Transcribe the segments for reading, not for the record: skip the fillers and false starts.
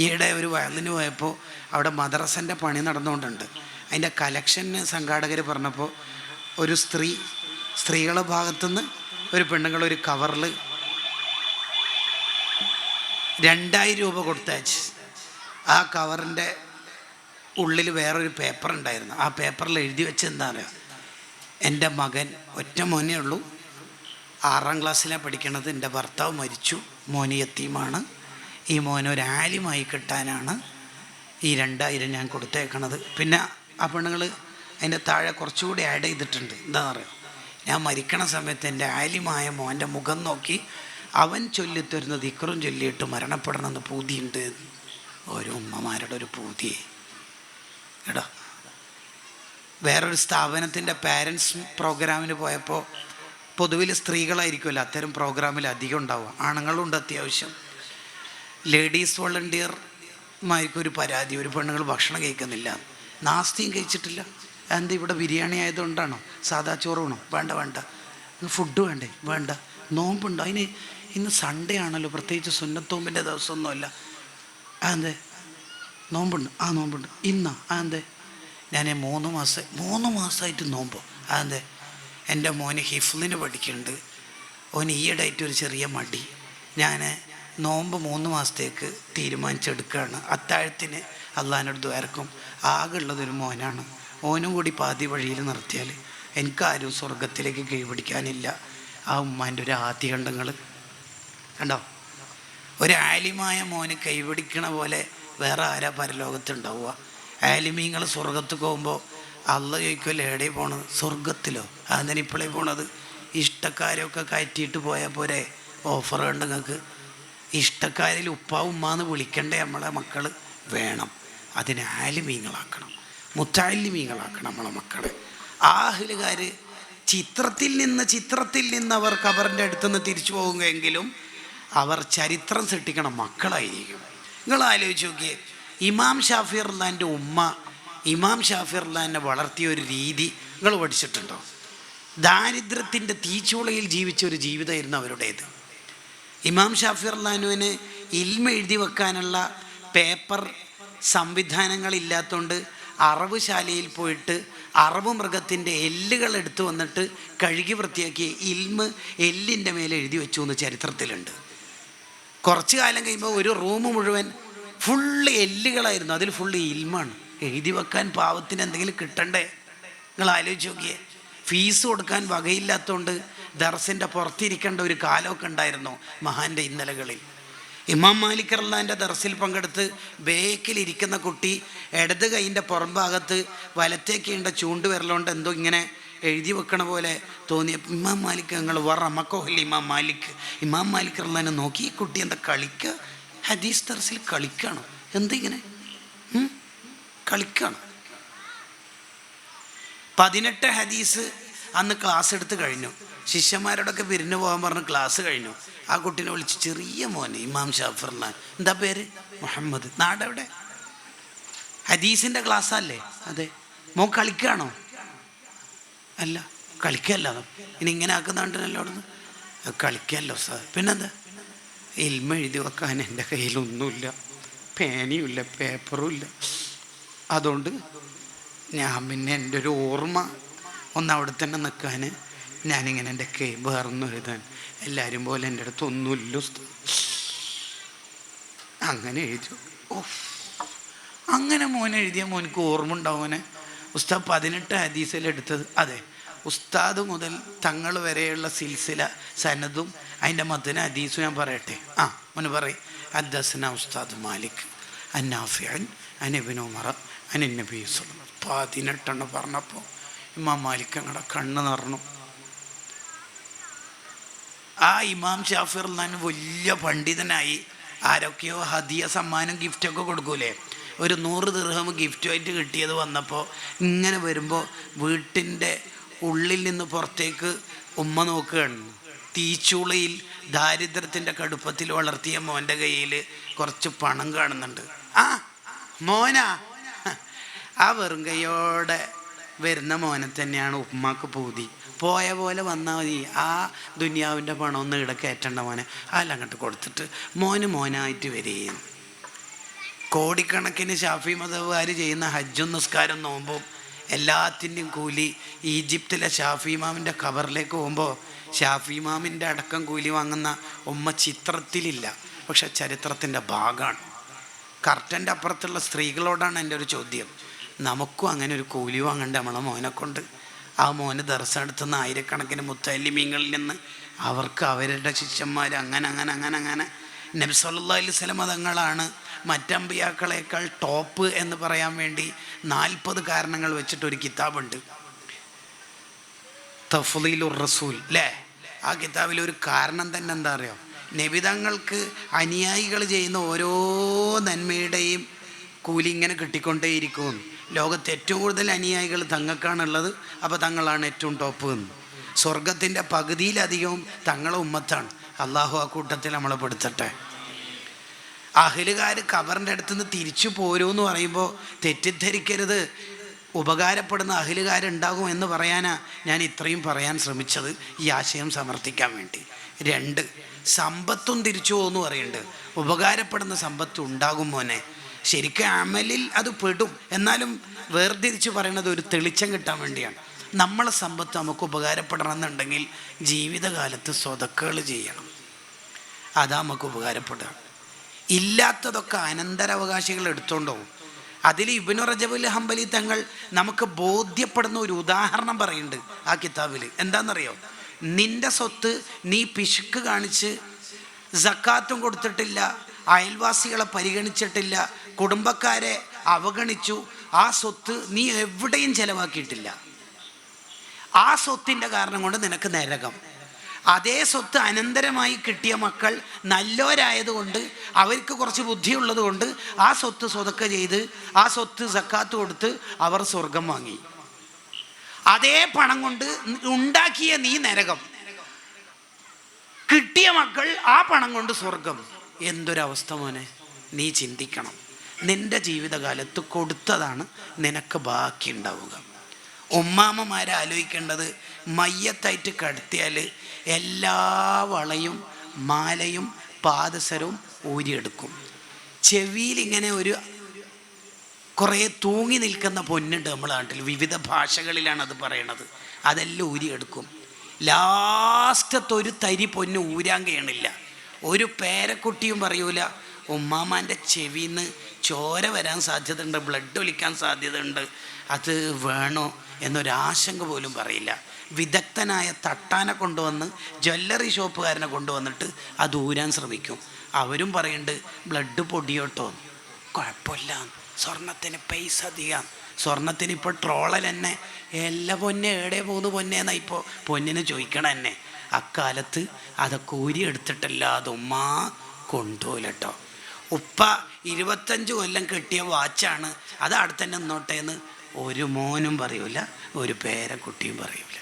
ഈയിടെ ഒരു വയലിന് പോയപ്പോൾ അവിടെ മദ്രസൻ്റെ പണി നടന്നുകൊണ്ടുണ്ട്. അതിൻ്റെ കലക്ഷന് സംഘാടകർ പറഞ്ഞപ്പോൾ ഒരു സ്ത്രീകളുടെ ഭാഗത്തുനിന്ന് ഒരു പെണ്ണുങ്ങളൊരു കവറിൽ 2000 രൂപ കൊടുത്തയച്ച്. ആ കവറിൻ്റെ ഉള്ളിൽ വേറൊരു പേപ്പർ ഉണ്ടായിരുന്നു. ആ പേപ്പറിൽ എഴുതി വെച്ച് എന്താ പറയുക, എൻ്റെ മകൻ ഒറ്റ മോനേ ഉള്ളൂ, 6ാം ക്ലാസ്സിലാണ് പഠിക്കണത്, എൻ്റെ ഭർത്താവ് മരിച്ചു, മോന് യത്തീമാണ്, ഈ മോനെ ഒരു ആലിമായി കിട്ടാനാണ് ഈ 2000 ഞാൻ കൊടുത്തേക്കണത്. പിന്നെ ആ പെണ്ണുങ്ങൾ അതിൻ്റെ താഴെ കുറച്ചുകൂടി ആഡ് ചെയ്തിട്ടുണ്ട്. എന്താണെന്ന് പറയുക, ഞാൻ മരിക്കണ സമയത്ത് എൻ്റെ ആലിമായ മോൻ്റെ മുഖം നോക്കി അവൻ ചൊല്ലിത്തരുന്ന ദിക്റും ചൊല്ലിയിട്ട് മരണപ്പെടണമെന്ന് പൂതിയുണ്ട്. ഓരോ ഉമ്മമാരുടെ ഒരു പൂതി കേട്ടോ. വേറൊരു സ്ഥാപനത്തിൻ്റെ പാരൻസ് പ്രോഗ്രാമിന് പോയപ്പോൾ പൊതുവിൽ സ്ത്രീകളായിരിക്കുമല്ലോ അത്തരം പ്രോഗ്രാമിൽ അധികം ഉണ്ടാവുക, ആണുങ്ങളുണ്ട് അത്യാവശ്യം. ലേഡീസ് വോളണ്ടിയർമാർക്കൊരു പരാതി, ഒരു പെണ്ണുങ്ങൾ ഭക്ഷണം കഴിക്കുന്നില്ല, നാസ്തിയും കഴിച്ചിട്ടില്ല. എന്താ ഇവിടെ ബിരിയാണി ആയതുകൊണ്ടാണോ, സാദാ ചോറ് വേണോ, വേണ്ട ഫുഡ് വേണ്ടേ, വേണ്ട, നോമ്പുണ്ടോ, അതിന് ഇന്ന് സൺഡേ ആണല്ലോ, പ്രത്യേകിച്ച് സുന്നത്തോമ്പിൻ്റെ ദിവസമൊന്നുമല്ല, അതെന്തേ നോമ്പുണ്ട്, നോമ്പുണ്ട് ഇന്നാ, അതെന്തേ ഞാൻ 3 മാസമായിട്ട് നോമ്പോ, അതെന്തേ എൻ്റെ മോന് ഹിഫ്ലിന് പഠിക്കുന്നുണ്ട്, ഓന് ഈയിടെയായിട്ട് ഒരു ചെറിയ മടി, ഞാൻ നോമ്പ് 3 മാസത്തേക്ക് തീരുമാനിച്ചെടുക്കുകയാണ്, അത്താഴത്തിന് അള്ളാഹിനോട് ദ്വാരക്കും, ആകെ ഉള്ളതൊരു മോനാണ്, ഓനും കൂടി പാതി വഴിയിൽ നിർത്തിയാൽ എനിക്കാരും സ്വർഗത്തിലേക്ക് കൈപിടിക്കാനില്ല. ആ ഉമ്മാൻ്റെ ഒരു ആദ്യഖണ്ഡങ്ങൾ കണ്ടോ. ഒരു ആലിമായ മോന് കൈപിടിക്കണ പോലെ വേറെ ആരാ പരലോകത്തുണ്ടാവുക? ആലിമീങ്ങൾ സ്വർഗത്ത് പോകുമ്പോൾ അള്ള ചോദിക്കുമല്ലോ, എവിടെ പോണത്, സ്വർഗത്തിലോ? അതിന് ഇപ്പോഴേ പോണത്? ഇഷ്ടക്കാരൊക്കെ കയറ്റിയിട്ട് പോയാൽ പോരെ, ഓഫർ ഉണ്ട് നിങ്ങൾക്ക്. ഇഷ്ടക്കാരിൽ ഉപ്പാ ഉമ്മാന്ന് വിളിക്കണ്ടേ നമ്മളെ മക്കൾ? വേണം, അതിനെ ആലിമീങ്ങളാക്കണം, മുത്താലിമീങ്ങളാക്കണം നമ്മളെ മക്കളെ. ആഹ്ലുകാർ ചിത്രത്തിൽ നിന്ന് അവർ ഖബറിൻ്റെ അടുത്തുനിന്ന് തിരിച്ചു പോകുമെങ്കിലും അവർ ചരിത്രം സൃഷ്ടിക്കണം മക്കളായിരിക്കും. നിങ്ങൾ ആലോചിച്ച് നോക്കിയേ, ഇമാം ഷാഫി റളിയല്ലാഹുവിൻ്റെ ഉമ്മ ഇമാം ഷാഫി റളിയല്ലാഹുവിനെ വളർത്തിയ ഒരു രീതി നിങ്ങൾ പഠിച്ചിട്ടുണ്ടോ? ദാരിദ്ര്യത്തിൻ്റെ തീച്ചൂളയിൽ ജീവിച്ച ഒരു ജീവിതമായിരുന്നു അവരുടേത്. ഇമാം ഷാഫി റളിയല്ലാഹുവിന് ഇൽമ എഴുതി വെക്കാനുള്ള പേപ്പർ സംവിധാനങ്ങളില്ലാത്തതുകൊണ്ട് അറബ് ശാലയിൽ പോയിട്ട് അറബ് മൃഗത്തിൻ്റെ എല്ലുകൾ എടുത്തു വന്നിട്ട് കഴുകി വൃത്തിയാക്കി എല്ലിൻ്റെ മേലെ എഴുതി വെച്ചു എന്ന് ചരിത്രത്തിലുണ്ട്. കുറച്ച് കാലം കഴിയുമ്പോൾ ഒരു റൂം മുഴുവൻ ഫുള്ള് എല്ലുകളായിരുന്നു, അതിൽ ഫുള്ള് ഇൽമാണ്. എഴുതി വെക്കാൻ പാവത്തിന് എന്തെങ്കിലും കിട്ടണ്ടേ? നിങ്ങൾ ആലോചിച്ച് നോക്കിയേ. ഫീസ് കൊടുക്കാൻ വകയില്ലാത്തതുകൊണ്ട് ദർസിൻ്റെ പുറത്തിരിക്കേണ്ട ഒരു കാലമൊക്കെ ഉണ്ടായിരുന്നു മഹാൻ്റെ ഇന്നലകളിൽ. ഇമാം മാലിക് റളിയല്ലാഹുവിൻ്റെ ദർസിൽ പങ്കെടുത്ത് ബേക്കിലിരിക്കുന്ന കുട്ടി ഇടത് കൈയിൻ്റെ പുറംഭാഗത്ത് വലത്തേക്കുണ്ട ചൂണ്ടുവിരലുകൊണ്ട് എന്തോ ഇങ്ങനെ എഴുതി വെക്കണ പോലെ തോന്നിയ ഇമാം മാലിക് ഞങ്ങൾ വറമക്കോഹല്ല ഇമാം മാലിക് റളിയല്ലാഹുവിനെ നോക്കി, ഈ കുട്ടി എന്താ കളിക്കുക, ഹദീസ് ദർസിൽ കളിക്കുകയാണോ, എന്തിങ്ങനെ കളിക്കുകയാണ്? 18 ഹദീസ് അന്ന് ക്ലാസ് എടുത്ത് കഴിഞ്ഞു. ശിഷ്യന്മാരോടൊക്കെ പിരിഞ്ഞു പോകാൻ പറഞ്ഞ് ക്ലാസ് കഴിഞ്ഞു. ആ കുട്ടീനെ വിളിച്ച്, ചെറിയ മോനെ ഇമാം ഷാഫി റളിയല്ലാഹു, എന്താ പേര്? മുഹമ്മദ്. നാടെവിടെ? ഹദീസിൻ്റെ ക്ലാസ്സല്ലേ? അതെ. മോൻ കളിക്കുകയാണോ? അല്ല, കളിക്കല്ല. ഇനി ഇങ്ങനെ ആക്കുന്നുണ്ടല്ലോ അവിടുന്ന്. കളിക്കല്ലോ സാർ. പിന്നെന്താ? ഇൽമ എഴുതി വെക്കാൻ എൻ്റെ കയ്യിലൊന്നുമില്ല, പേനയുമില്ല, പേപ്പറും ഇല്ല. അതുകൊണ്ട് ഞാൻ പിന്നെ എൻ്റെ ഒരു ഓർമ്മ ഒന്ന് അവിടെ തന്നെ നിൽക്കാൻ ഞാനിങ്ങനെ എൻ്റെ വേറൊന്നും എഴുതാൻ, എല്ലാവരും പോലെ എൻ്റെ അടുത്ത് ഒന്നുമില്ല. അങ്ങനെ എഴുതി. അങ്ങനെ മോനെ എഴുതിയ മോനക്ക് ഓർമ്മ ഉണ്ടാവുമോനെ? ഉസ്താദ് 18 ഹദീസിലെടുത്തത്. അതെ, ഉസ്താദ് മുതൽ തങ്ങൾ വരെയുള്ള സിൽസില സനദും അതിൻ്റെ മദ്ന ഹദീസും ഞാൻ പറയട്ടെ. മോന് പറയും. ഹദ്ദസന ഉസ്താദ് മാലിക് അന്നാഫിഅൻ അൻ ഇബ്നു ഉമർ അൻ നബി സല്ലല്ലാഹു 18 പറഞ്ഞപ്പോൾ ഇമാം മാലിക് ഞങ്ങളുടെ കണ്ണ് നിറഞ്ഞു. ആ ഇമാം ഷാഫി റളിയല്ലാഹു വലിയ പണ്ഡിതനായി. ആരൊക്കെയോ ഹദിയ സമ്മാനം ഗിഫ്റ്റൊക്കെ കൊടുക്കൂലേ, ഒരു 100 ദിർഹം ഗിഫ്റ്റുമായിട്ട് കിട്ടിയത് വന്നപ്പോൾ ഇങ്ങനെ വരുമ്പോൾ വീട്ടിൻ്റെ ഉള്ളിൽ നിന്ന് പുറത്തേക്ക് ഉമ്മ നോക്കുകയാണ്. തീച്ചൂളയിൽ ദാരിദ്ര്യത്തിൻ്റെ കടുപ്പത്തിൽ വളർത്തിയ മോൻ്റെ കയ്യിൽ കുറച്ച് പണം കാണുന്നുണ്ട്. മോനാ, ആ വെറും കൈയോടെ വരുന്ന മോനെ തന്നെയാണ് ഉമ്മാക്ക് പൂതി. പോയ പോലെ വന്നാൽ മതി, ആ ദുനിയാവിൻ്റെ പണം ഒന്ന് ഇവിടെ കയറ്റേണ്ട മോനെ, അല്ല അങ്ങോട്ട് കൊടുത്തിട്ട് മോനായിട്ട് വരികയും. കോടിക്കണക്കിന് ഷാഫി മദഹ്ബുകാർ ചെയ്യുന്ന ഹജ്ജും നിസ്കാരം നോമ്പും എല്ലാത്തിൻ്റെയും കൂലി ഈജിപ്തിലെ ഷാഫി ഇമാമിൻ്റെ ഖബറിലേക്ക് പോകുമ്പോൾ ഷാഫി ഇമാമിൻ്റെ അടക്കം കൂലി വാങ്ങുന്ന ഉമ്മ ചിത്രത്തിലില്ല, പക്ഷെ ചരിത്രത്തിൻ്റെ ഭാഗമാണ്. കർട്ടൻ്റെ അപ്പുറത്തുള്ള സ്ത്രീകളോടാണ് എൻ്റെ ഒരു ചോദ്യം. നമുക്കും അങ്ങനെ ഒരു കൂലി വാങ്ങണ്ടേ നമ്മളെ മോനെ കൊണ്ട്? ആ മോന് ദർശനടുത്തുനിന്ന് ആയിരക്കണക്കിന് മുത്തല്ലിമീങ്ങളിൽ നിന്ന് അവർക്ക് അവരുടെ ശിഷ്യന്മാർ അങ്ങനെ നബി സല്ലല്ലാഹു അലൈഹി വസല്ലം തങ്ങളാണ് മറ്റമ്പിയാക്കളേക്കാൾ ടോപ്പ് എന്ന് പറയാൻ വേണ്ടി 40 കാരണങ്ങൾ വെച്ചിട്ടൊരു കിതാബുണ്ട്, തഫ്ളീലുർ റസൂൽ അല്ലേ? ആ കിതാബിൽ ഒരു കാരണം തന്നെ എന്താ അറിയോ? നബി തങ്ങൾക്ക് അനുയായികൾ ചെയ്യുന്ന ഓരോ നന്മയുടെയും കൂലി ഇങ്ങനെ കിട്ടിക്കൊണ്ടേയിരിക്കും. ലോകത്ത് ഏറ്റവും കൂടുതൽ അനുയായികൾ തങ്ങൾക്കാണുള്ളത്, അപ്പോൾ തങ്ങളാണ് ഏറ്റവും ടോപ്പ് എന്ന്. സ്വർഗത്തിൻ്റെ പകുതിയിലധികവും തങ്ങളെ ഉമ്മത്താണ്. അള്ളാഹു ആ കൂട്ടത്തിൽ നമ്മളെ പെടുത്തട്ടെ. അഹ്ലുകാർ ഖബറിൻ്റെ അടുത്തുനിന്ന് തിരിച്ചു പോരൂന്ന് പറയുമ്പോൾ തെറ്റിദ്ധരിക്കരുത്, ഉപകാരപ്പെടുന്ന അഹ്ലുകാരുണ്ടാകും എന്ന് പറയാനാ ഞാൻ ഇത്രയും പറയാൻ ശ്രമിച്ചത്, ഈ ആശയം സമർത്ഥിക്കാൻ വേണ്ടി. 2, സമ്പത്തും തിരിച്ചു പോകുമെന്ന് പറയുന്നുണ്ട്. ഉപകാരപ്പെടുന്ന സമ്പത്ത് ഉണ്ടാകും മോനെ. ശരിക്കും അമലിൽ അത് പെടും, എന്നാലും വേർതിരിച്ച് പറയണത് ഒരു തെളിച്ചം കിട്ടാൻ വേണ്ടിയാണ്. നമ്മളെ സമ്പത്ത് നമുക്ക് ഉപകാരപ്പെടണം എന്നുണ്ടെങ്കിൽ ജീവിതകാലത്ത് സ്വതക്കകൾ ചെയ്യണം, അതാ നമുക്ക് ഉപകാരപ്പെടുക. ഇല്ലാത്തതൊക്കെ അനന്തരാവകാശികൾ എടുത്തോണ്ടാവും. അതിൽ ഇബ്നു റജബുൽ ഹംബലി തങ്ങൾ നമുക്ക് ബോധ്യപ്പെടുന്ന ഒരു ഉദാഹരണം പറയുന്നുണ്ട് ആ കിതാബിൽ. എന്താണെന്നറിയോ? നിന്റെ സ്വത്ത് നീ പിശുക്ക് കാണിച്ച് സക്കാത്തും കൊടുത്തിട്ടില്ല, അയൽവാസികളെ പരിഗണിച്ചിട്ടില്ല, കുടുംബക്കാരെ അവഗണിച്ചു, ആ സ്വത്ത് നീ എവിടെയും ചെലവാക്കിയിട്ടില്ല, ആ സ്വത്തിൻ്റെ കാരണം കൊണ്ട് നിനക്ക് നരകം. അതേ സ്വത്ത് അനന്തരമായി കിട്ടിയ മക്കൾ നല്ലവരായതുകൊണ്ട്, അവർക്ക് കുറച്ച് ബുദ്ധിയുള്ളത് കൊണ്ട് ആ സ്വത്ത് സ്വതക്ക ചെയ്ത് ആ സ്വത്ത് സക്കാത്ത് കൊടുത്ത് അവർ സ്വർഗം വാങ്ങി. അതേ പണം കൊണ്ട് ഉണ്ടാക്കിയ നീ നരകം, കിട്ടിയ മക്കൾ ആ പണം കൊണ്ട് സ്വർഗം. എന്തൊരവസ്ഥ മോനെ, നീ ചിന്തിക്കണം. നിന്റെ ജീവിതകാലത്ത് കൊടുത്തതാണ് നിനക്ക് ബാക്കി ഉണ്ടാവുക. ഉമ്മാമ്മമാരെ ആലോചിക്കേണ്ടത്, മയ്യത്തായിട്ട് കടത്തിയാൽ എല്ലാ വളയും മാലയും പാദസരവും ഊരിയെടുക്കും. ചെവിയിൽ ഇങ്ങനെ ഒരു കുറേ തൂങ്ങി നിൽക്കുന്ന പൊന്നുണ്ട് നമ്മളെ നാട്ടിൽ, വിവിധ ഭാഷകളിലാണ് അത് പറയണത്, അതെല്ലാം ഊരിയെടുക്കും. ലാസ്റ്റത്തെ ഒരു തരി പൊന്ന് ഊരാൻ കഴിയണില്ല. ഒരു പേരക്കുട്ടിയും പറയൂല ഉമ്മാമാൻ്റെ ചെവിന്ന് ചോര വരാൻ സാധ്യതയുണ്ട്, ബ്ലഡ് ഒലിക്കാൻ സാധ്യതയുണ്ട്, അത് വേണോ എന്നൊരാശങ്ക പോലും പറയില്ല. വിദഗ്ധനായ തട്ടാനെ കൊണ്ടുവന്ന് ജ്വല്ലറി ഷോപ്പുകാരനെ കൊണ്ടുവന്നിട്ട് അത് ഊരാൻ ശ്രമിക്കും. അവരും പറയുന്നുണ്ട് ബ്ലഡ് പൊടിയോട്ടോ, കുഴപ്പമില്ല, സ്വർണത്തിന് പൈസ അധികം, സ്വർണത്തിന് ഇപ്പോൾ ട്രോളൽ തന്നെ എല്ലാ പൊന്നെ എവിടെ പോകുന്നു പൊന്നെ എന്നാ ഇപ്പോൾ പൊന്നിന് ചോദിക്കണം തന്നെ. അക്കാലത്ത് അതൊക്കെ ഊരി എടുത്തിട്ടല്ലാതെ ഉമ്മ കൊണ്ടുപോലട്ടോ. ഉപ്പ 25 കൊല്ലം കെട്ടിയ വാച്ചാണ്, അത് അവിടെ തന്നെ നിന്നോട്ടെ എന്ന് ഒരു മോനും പറയൂല, ഒരു പേരക്കുട്ടിയും പറയൂല.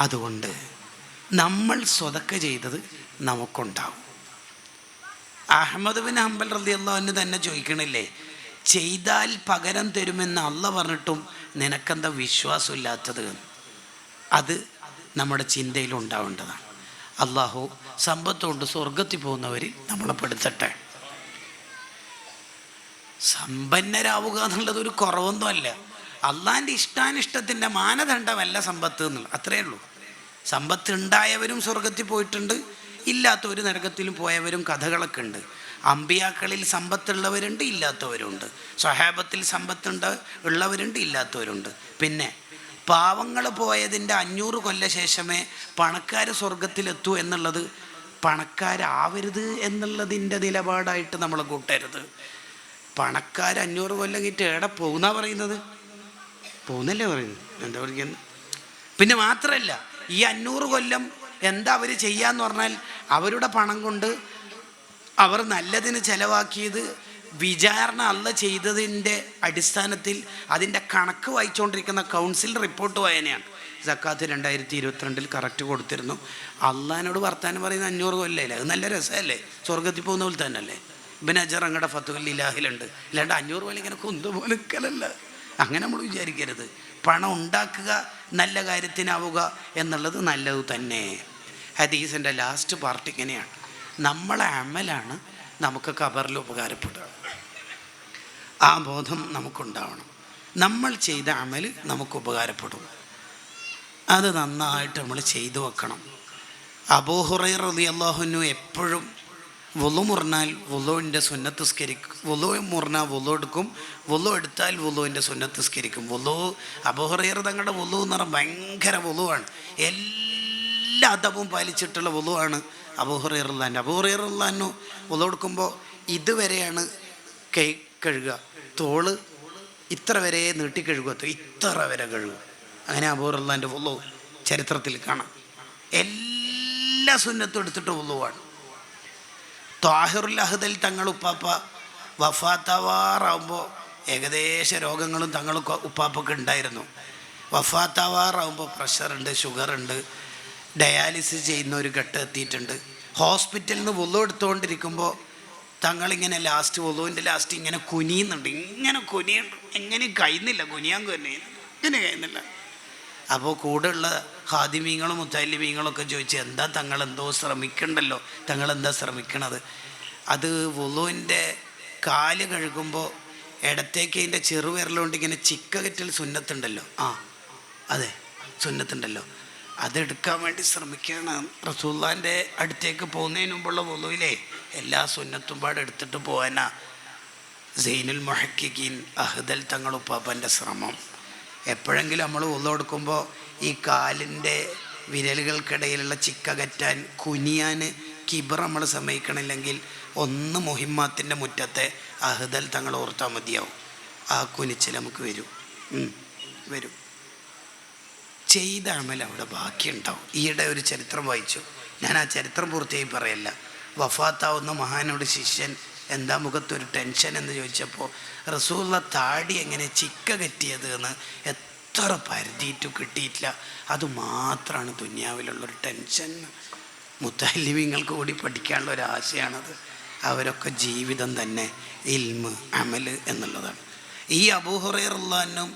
അതുകൊണ്ട് നമ്മൾ സ്വതക്ക ചെയ്തത് നമുക്കുണ്ടാവും. അഹ്മദ് ബിൻ ഹംബൽ റളിയല്ലാഹു അൻഹു തന്നെ ചോദിക്കണില്ലേ, ചെയ്താൽ പകരം തരുമെന്ന് അള്ളാഹ് പറഞ്ഞിട്ടും നിനക്കെന്താ വിശ്വാസമില്ലാത്തത്? അത് നമ്മുടെ ചിന്തയിൽ ഉണ്ടാവേണ്ടതാണ്. അള്ളാഹു സമ്പത്തുകൊണ്ട് സ്വർഗത്തിൽ പോകുന്നവരിൽ നമ്മളെ പെടുത്തട്ടെ. സമ്പന്നരാവുക എന്നുള്ളത് ഒരു കുറവൊന്നുമല്ല, അള്ളാഹിൻ്റെ ഇഷ്ടാനിഷ്ടത്തിൻ്റെ മാനദണ്ഡമല്ല സമ്പത്ത് എന്നുള്ളത്, അത്രയേ ഉള്ളൂ. സമ്പത്ത് ഉണ്ടായവരും സ്വർഗത്തിൽ പോയിട്ടുണ്ട്, ഇല്ലാത്തവർ നരകത്തിലും പോയവരും കഥകളൊക്കെ ഉണ്ട്. അമ്പിയാക്കളിൽ സമ്പത്തുള്ളവരുണ്ട്, ഇല്ലാത്തവരുണ്ട്. സ്വഹാബത്തിൽ ഉള്ളവരുണ്ട്, ഇല്ലാത്തവരുണ്ട്. പിന്നെ പാവങ്ങൾ പോയതിൻ്റെ 500 കൊല്ല ശേഷമേ പണക്കാർ സ്വർഗത്തിലെത്തൂ എന്നുള്ളത് പണക്കാരാവരുത് എന്നുള്ളതിൻ്റെ നിലപാടായിട്ട് നമ്മൾ കൂട്ടരുത്. പണക്കാർ 500 കൊല്ലം കിട്ടി എവിടെ പോകുന്ന പറയുന്നത്? പോകുന്നല്ലേ പറയുന്നത്, എന്താ പറയുന്നത്? പിന്നെ മാത്രമല്ല, ഈ 500 കൊല്ലം എന്താ അവർ ചെയ്യാന്ന് പറഞ്ഞാൽ, അവരുടെ പണം കൊണ്ട് അവർ നല്ലതിന് ചെലവാക്കിയത് വിചാരണ അല്ല ചെയ്തതിൻ്റെ അടിസ്ഥാനത്തിൽ അതിൻ്റെ കണക്ക് വായിച്ചുകൊണ്ടിരിക്കുന്ന കൗൺസിൽ റിപ്പോർട്ട് വായനയാണ്. സക്കാത്ത് 2022 കറക്റ്റ് കൊടുത്തിരുന്നു. അള്ളഹാനോട് വർത്താനം പറയുന്ന 500 കൊല്ലമല്ലേ, അത് നല്ല രസമല്ലേ, സ്വർഗത്തിൽ പോകുന്ന പോലെ തന്നെ അല്ലേ. ഇബ്നു ഹജർ അങ്ങടെ ഫത്ഹുൽ ഇലാഹിലുണ്ട്. അല്ലാണ്ട് 500 കൊല്ലം ഇങ്ങനെ കൊണ്ടുപോലെ നിൽക്കലല്ല, അങ്ങനെ നമ്മൾ വിചാരിക്കരുത്. പണം ഉണ്ടാക്കുക, നല്ല കാര്യത്തിനാവുക എന്നുള്ളത് നല്ലത് തന്നെ. ഹദീസിൻ്റെ ലാസ്റ്റ് പാർട്ട് ഇങ്ങനെയാണ്, നമ്മളെ അമലാണ് നമുക്ക് ഖബറിൽ ഉപകാരപ്പെടുക. ആ ബോധം നമുക്കുണ്ടാവണം. നമ്മൾ ചെയ്ത അമൽ നമുക്ക് ഉപകാരപ്പെടും. അത് നന്നായിട്ട് നമ്മൾ ചെയ്തു വെക്കണം. അബൂ ഹുറൈറ റളിയല്ലാഹു അൻഹു എപ്പോഴും വുളു മുറിഞ്ഞാൽ വുളുവിൻ്റെ സുന്നത്ത് സ്കരിക്കും, വുളു മുറിഞ്ഞാൽ വുളു എടുക്കും, വുളു എടുത്താൽ വുളുവിൻ്റെ സുന്നത്ത് സ്കരിക്കും. അബൂ ഹുറൈറ തങ്ങളുടെ വുളു എന്ന് പറഞ്ഞാൽ ഭയങ്കര വുളുവാണ്. എല്ലാ അദബും പാലിച്ചിട്ടുള്ള വുളുവാണ് അബൂ ഹുറൈറ റളിയല്ലാഹു അൻഹു. അബൂ ഹുറൈറ റളിയല്ലാഹു അൻഹു വുളു എടുക്കുമ്പോൾ ഇതുവരെയാണ് കൈ കഴുകുക, തോള് ഇത്ര വരെ നീട്ടി കഴുകുക, ഇത്ര വരെ കഴുകുക. അങ്ങനെ അബൂ ഹുറൈറ റളിയല്ലാഹു അൻഹു വുളു ചരിത്രത്തിൽ കാണാം. എല്ലാ സുന്നത്തും എടുത്തിട്ട് വുളുവാണ്. ത്വാഹിറുൽ അഹ്ദൽ തങ്ങൾ ഉപ്പാപ്പ വഫാത്താവാറാവുമ്പോൾ ഏകദേശ രോഗങ്ങളും തങ്ങൾ ഉപ്പാപ്പൊക്കെ ഉണ്ടായിരുന്നു. വഫാത്താവാറാവുമ്പോൾ പ്രഷറുണ്ട്, ഷുഗറുണ്ട്, ഡയാലിസിസ് ചെയ്യുന്ന ഒരു ഘട്ടം എത്തിയിട്ടുണ്ട്. ഹോസ്പിറ്റലിൽ നിന്ന് വുളു എടുത്തുകൊണ്ടിരിക്കുമ്പോൾ തങ്ങളിങ്ങനെ വുളുവിൻ്റെ ലാസ്റ്റ് ഇങ്ങനെ കുനിയുന്നുണ്ട്, ഇങ്ങനെ കുനിയുണ്ട്, എങ്ങനെയും കഴിയുന്നില്ല, കുനിയാൻ ഇങ്ങനെ കഴിയുന്നില്ല. അപ്പോൾ കൂടെയുള്ള ഖാദിമീങ്ങളും മുത്തല്ലിമീങ്ങളൊക്കെ ചോദിച്ചു, എന്താ തങ്ങളെന്തോ ശ്രമിക്കണ്ടല്ലോ, തങ്ങളെന്താ ശ്രമിക്കണത്? അത് വുളുവിൻ്റെ കാല് കഴുകുമ്പോൾ ഇടത്തേക്ക് അതിൻ്റെ ചെറുവിരലുകൊണ്ട് ഇങ്ങനെ ചിക്കകറ്റൽ സുന്നത്തുണ്ടല്ലോ, അതെ സുന്നത്തുണ്ടല്ലോ, അതെടുക്കാൻ വേണ്ടി ശ്രമിക്കുകയാണ്. റസൂലുള്ളാഹിൻ്റെ അടുത്തേക്ക് പോകുന്നതിന് മുമ്പുള്ള വുളുവിലെ എല്ലാ സുന്നത്തും പാടെ എടുത്തിട്ട് പോകാനാ സൈനുൽ മുഹഖിഖീൻ അഹ്ദൽ തങ്ങൾ ഉപ്പാപ്പൻ്റെ ശ്രമം. എപ്പോഴെങ്കിലും നമ്മൾ വുളു എടുക്കുമ്പോൾ ഈ കാലിൻ്റെ വിരലുകൾക്കിടയിലുള്ള ചിക്കകറ്റാൻ, കുനിയാൻ, കിബർ നമ്മൾ സമ്മതിക്കണില്ലെങ്കിൽ ഒന്ന് മുഹിമ്മാത്തിൻ്റെ മുറ്റത്തെ അഹ്ദൽ തങ്ങൾ ഓർത്താൽ മതിയാവും. ആ കുനിച്ചിൽ നമുക്ക് വരും. ചെയ്ത അമൽ അവിടെ ബാക്കിയുണ്ടാവും. ഈയിടെ ഒരു ചരിത്രം വായിച്ചു, ഞാൻ ആ ചരിത്രം പൂർത്തിയായി പറയല്ല. വഫാത്താവുന്ന മഹാനോട് ശിഷ്യൻ എന്താ മുഖത്തൊരു ടെൻഷൻ എന്ന് ചോദിച്ചപ്പോൾ റസൂലുള്ള താടി എങ്ങനെ ചിക്ക കെട്ടിയത് എന്ന് എത്ര പരതിയിട്ടും കിട്ടിയിട്ടില്ല, അതുമാത്രമാണ് ദുനിയാവിലുള്ളൊരു ടെൻഷൻ. മുത്തല്ലിമീങ്ങൾക്ക് കൂടി പഠിക്കാനുള്ള ഒരു ആശയാണത്. അവരൊക്കെ ജീവിതം തന്നെ ഇൽമ് അമല് എന്നുള്ളതാണ്. ഈ അബൂ ഹുറൈറ റളിയല്ലാഹു അൻഹു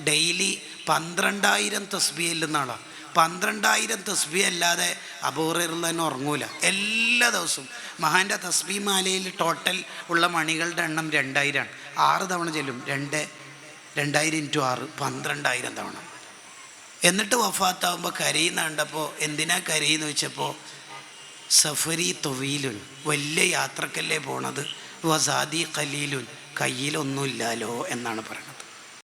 ഡെയിലി 12,000 തസ്ബീഹ് ചെല്ലുന്ന ആളാണ്. 12,000 തസ്ബീഹ് അല്ലാതെ അബൂ ഹുറൈറ റളിയല്ലാഹു അൻഹു ഉറങ്ങൂല. എല്ലാ ദിവസവും മഹാൻ്റെ തസ്ബീഹ് മാലയിൽ ടോട്ടൽ ഉള്ള മണികളുടെ എണ്ണം 2000 ആണ്. 6 തവണ ചെല്ലും. 2000 × 6 12,000 തവണ. എന്നിട്ട് വഫാത്താവുമ്പോൾ കരയുന്ന കണ്ടപ്പോൾ എന്തിനാ കരയെന്ന് വെച്ചപ്പോൾ സഫരി തൊവീലുൻ, വലിയ യാത്രക്കല്ലേ പോണത്, വസാദി ഖലീലുൻ, കയ്യിലൊന്നുമില്ലാലോ എന്നാണ് പറയുന്നത്.